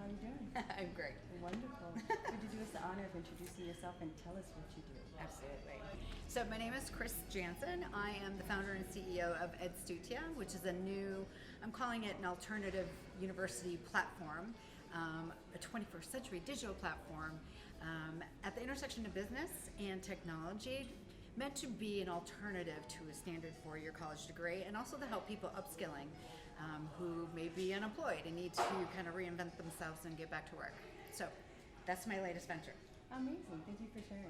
are you doing? I'm great. Wonderful. Would you do us the honor of introducing yourself and tell us what you do? Absolutely. So my name is Janssen. I am the founder and CEO of Edstutia, which is a new, I'm calling it an alternative university platform, a 21st century digital platform at the intersection of business and technology, meant to be an alternative to a standard four-year college degree, and also to help people upskilling who may be unemployed and need to kind of reinvent themselves and get back to work. So that's my latest venture. Amazing. Thank you for sharing.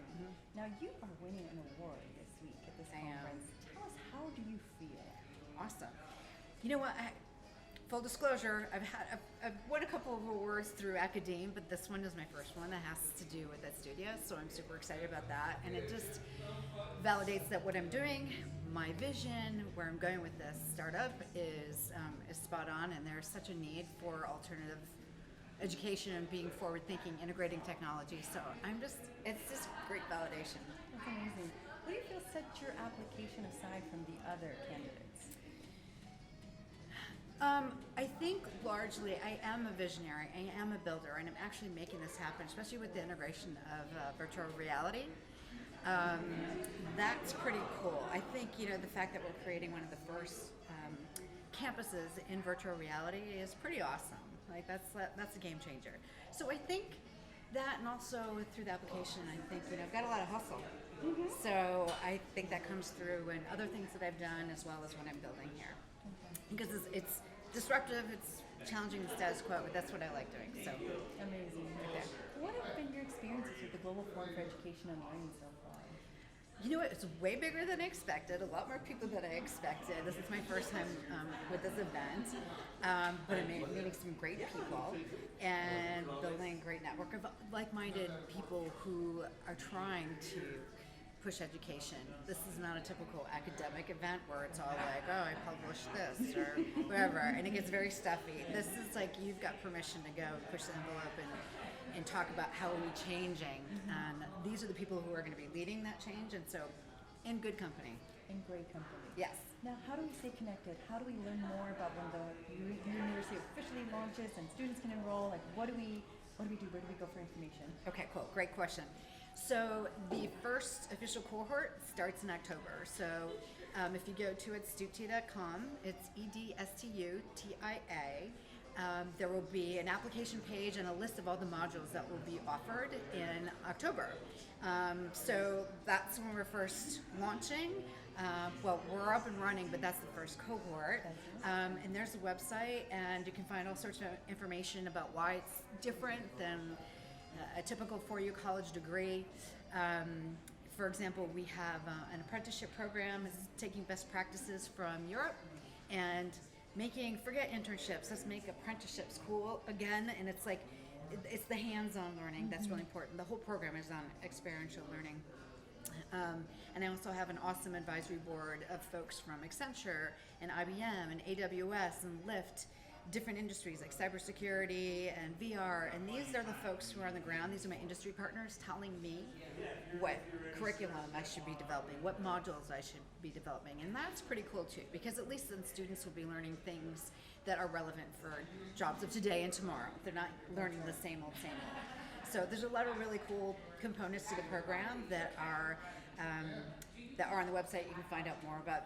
Now, you are winning an award this week at this conference. Tell us, how do you feel? Awesome. You know what? Full disclosure, I've won a couple of awards through Academe, but this one is my first one that has to do with Edstutia, so I'm super excited about that. And it just validates that what I'm doing, my vision, where I'm going with this startup is spot on, and there's such a need for alternative education and being forward-thinking, integrating technology. So it's just great validation. That's amazing. What do you feel set your application aside from the other candidates? I think largely I am a visionary, I am a builder, and I'm actually making this happen, especially with the integration of virtual reality. That's pretty cool. I think, the fact that we're creating one of the first campuses in virtual reality is pretty awesome. Like that's a game changer. So I think that, and also through the application, I think, I've got a lot of hustle. So I think that comes through in other things that I've done as well as what I'm building here. Because it's disruptive, it's challenging the status quo, but that's what I like doing. So amazing. Okay. What have been your experiences with the Global Forum for Education and Learning so far? You know what? It's way bigger than I expected. A lot more people than I expected. This is my first time with this event, but I'm meeting some great people and building a great network of like-minded people who are trying to push education. This is not a typical academic event where it's all like, oh, I published this or whatever, and it gets very stuffy. This is like you've got permission to go push the envelope and talk about how are we changing. And these are the people who are going to be leading that change, and so in good company. In great company. Yes. Now, how do we stay connected? How do we learn more about when the university officially launches and students can enroll? Like, what do we do? Where do we go for information? Okay, cool. Great question. So the first official cohort starts in October. So if you go to edstutia.com, it's EDSTUTIA. There will be an application page and a list of all the modules that will be offered in October. So that's when we're first launching. Well, we're up and running, but that's the first cohort. And there's a website, and you can find all sorts of information about why it's different than a typical four-year college degree. For example, we have an apprenticeship program is taking best practices from Europe and forget internships, let's make apprenticeships cool again. And it's like, it's the hands-on learning that's really important. The whole program is on experiential learning. And I also have an awesome advisory board of folks from Accenture and IBM and AWS and Lyft, different industries like cybersecurity and VR, and these are the folks who are on the ground. These are my industry partners telling me what curriculum I should be developing, what modules I should be developing, and that's pretty cool too, because at least then students will be learning things that are relevant for jobs of today and tomorrow. They're not learning the same old. So there's a lot of really cool components to the program that are on the website. You can find out more about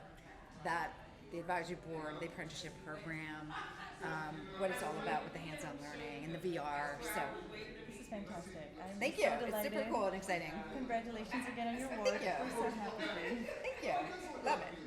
that, the advisory board, the apprenticeship program, what it's all about with the hands-on learning and the VR. So this is fantastic. Thank you. It's super cool and exciting. Congratulations again on your award. Thank you. We're so happy for you. Thank you. Love it.